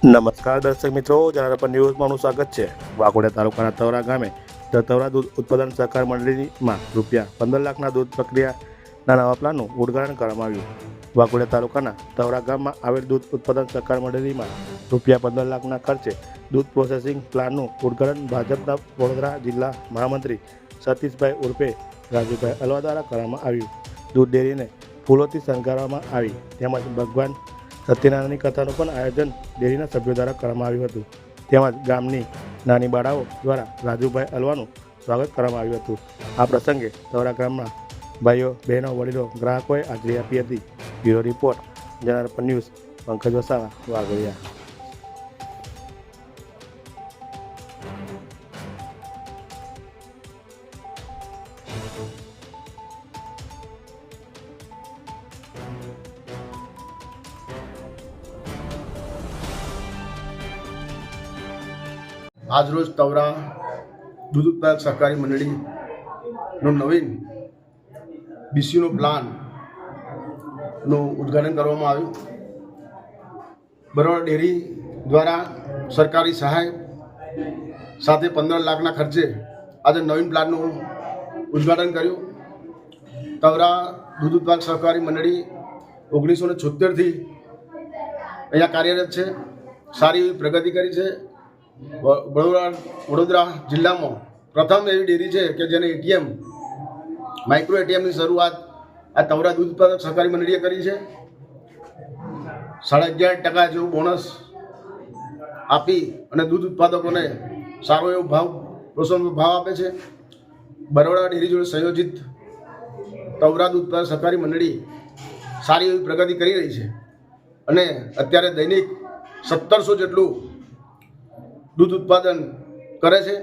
નમસ્કાર દર્શક મિત્રો, જનારપર ન્યૂઝમાં સ્વાગત છે। વાઘોડિયા તાલુકાના તવરા ગામે તવરા દૂધ ઉત્પાદન સહકાર મંડળીમાં ₹15 લાખના દૂધ પ્રક્રિયાના નવા પ્લાનનું ઉદ્ઘાટન કરવામાં આવ્યું। વાઘોડિયા તાલુકાના તવરા ગામમાં આવેલ દૂધ ઉત્પાદન સહકાર મંડળીમાં ₹15 લાખના ખર્ચે દૂધ પ્રોસેસિંગ પ્લાનનું ઉદ્ઘાટન ભાજપના વડોદરા જિલ્લા મહામંત્રી સતીશભાઈ ઉર્ફે રાજુભાઈ અલવા દ્વારા કરવામાં આવ્યું। દૂધ ડેરીને ફૂલોથી શણગારવામાં આવી તેમજ ભગવાન સત્યનારાયણની કથાનું પણ આયોજન ડેરીના સભ્યો દ્વારા કરવામાં આવ્યું હતું। તેમજ ગામની નાની બાળાઓ દ્વારા રાજુભાઈ અલવાનું સ્વાગત કરવામાં આવ્યું હતું। આ પ્રસંગે તવરા ગામના ભાઈઓ, બહેનો, વડીલો, ગ્રાહકોએ હાજરી આપી હતી। બ્યુરો રિપોર્ટ, જનારપર ન્યૂઝ, પંકજ વસાવા, વાઘોડિયા। આજરોજ તવરા દૂધ ઉત્પાદક સહકારી મંડળીનું નવીન બીસીનો પ્લાનનું ઉદ્ઘાટન કરવામાં આવ્યું। બરોડા ડેરી દ્વારા સરકારી સહાય સાથે 15 લાખના ખર્ચે આજે નવીન પ્લાનનું ઉદ્ઘાટન કર્યું। તવરા દૂધ ઉત્પાદક સહકારી મંડળી 1976થી અહીંયા કાર્યરત છે। સારી એવી પ્રગતિ કરી છે। વડોદરા જિલ્લામાં પ્રથમ એવી ડેરી છે કે જેને એટીએમ, માઇક્રો એટીએમની શરૂઆત આ તવરા દૂધ ઉત્પાદક સહકારી મંડળીએ કરી છે। 11.5% જેવું બોનસ આપી અને દૂધ ઉત્પાદકોને સારો એવો પ્રોત્સાહન ભાવ આપે છે। બરોડા ડેરી જોડે સંયોજિત તવરા દૂધ ઉત્પાદક સહકારી મંડળી સારી એવી પ્રગતિ કરી રહી છે અને અત્યારે દૈનિક 1700 જેટલું દૂધ ઉત્પાદન કરે છે।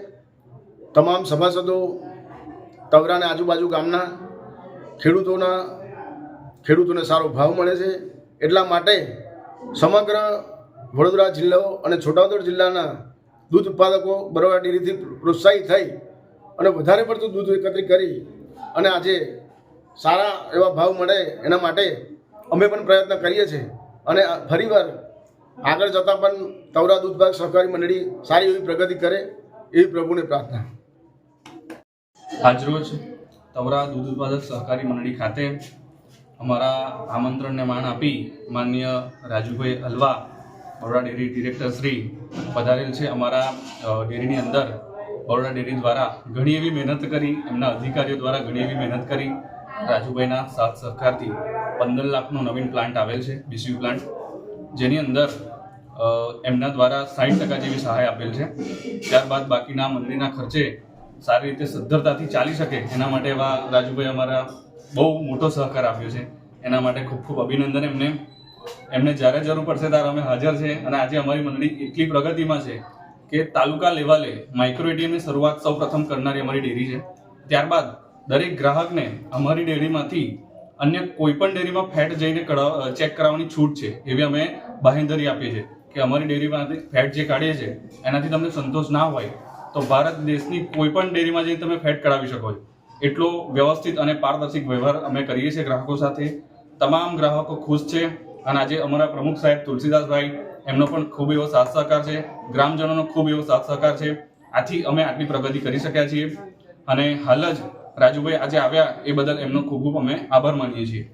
તમામ સભાસદો તવરાને આજુબાજુ ગામના ખેડૂતોને સારો ભાવ મળે છે। એટલા માટે સમગ્ર વડોદરા જિલ્લો અને છોટાઉદેપુર જિલ્લાના દૂધ ઉત્પાદકો બરોડા ડેરીથી પ્રોત્સાહિત થઈ અને વધારે પડતું દૂધ એકત્રિત કરી અને આજે સારા એવા ભાવ મળે એના માટે અમે પણ પ્રયત્ન કરીએ છીએ અને ફરીવાર આગળ જતાં પણ તવરા દૂધ ઉત્પાદક સહકારી મંડળી સારી એવી પ્રગતિ કરે એવી પ્રભુને પ્રાર્થના। આજરોજ તવરા દૂધ ઉત્પાદક સહકારી મંડળી ખાતે અમારા આમંત્રણને માન આપી માનનીય રાજુભાઈ અલવા, બરોડા ડેરી ડિરેક્ટર શ્રી પધારેલ છે। અમારા ડેરીની અંદર બરોડા ડેરી દ્વારા ઘણી એવી મહેનત કરી, એમના અધિકારીઓ દ્વારા ઘણી એવી મહેનત કરી રાજુભાઈના સાથ સહકારથી 15 લાખનો નવીન પ્લાન્ટ આવેલ છે, બીસીયુ પ્લાન્ટ, જેની અંદર એમના દ્વારા 60% જેવી સહાય આપેલ છે। ત્યારબાદ બાકીના મંડળીના ખર્ચે સારી રીતે સદ્ધરતાથી ચાલી શકે એના માટે એવા રાજુભાઈ અમારા બહુ મોટો સહકાર આપ્યો છે। એના માટે ખૂબ ખૂબ અભિનંદન એમને જ્યારે જરૂર પડશે ત્યારે અમે હાજર છે અને આજે અમારી મંડળી એટલી પ્રગતિમાં છે કે તાલુકા લેવલે માઇક્રો એટીએમની શરૂઆત સૌ પ્રથમ કરનારી અમારી ડેરી છે। ત્યારબાદ દરેક ગ્રાહકને અમારી ડેરીમાંથી અન્ય કોઈ પણ ડેરીમાં ફેટ જઈને ચેક કરાવવાની છૂટ છે એવી અમે બાંહેધરી આપીએ છીએ કે અમારી ડેરીમાંથી ફેટ જે કાઢીએ છીએ એનાથી તમને સંતોષ ના હોય તો ભારત દેશની કોઈ પણ ડેરીમાં જઈને તમે ફેટ કઢાવી શકો છો। એટલો વ્યવસ્થિત અને પારદર્શક વ્યવહાર અમે કરીએ છીએ ગ્રાહકો સાથે। તમામ ગ્રાહકો ખુશ છે અને આજે અમારા પ્રમુખ સાહેબ તુલસીદાસભાઈ, એમનો પણ ખૂબ એવો સાથ સહકાર છે, ગ્રામજનોનો ખૂબ એવો સાથ સહકાર છે। આથી અમે આટલી પ્રગતિ કરી શક્યા છીએ અને હાલ જ રાજુભાઈ આજે આવ્યા એ બદલ એમનો ખૂબ ખૂબ અમે આભાર માનીએ છીએ।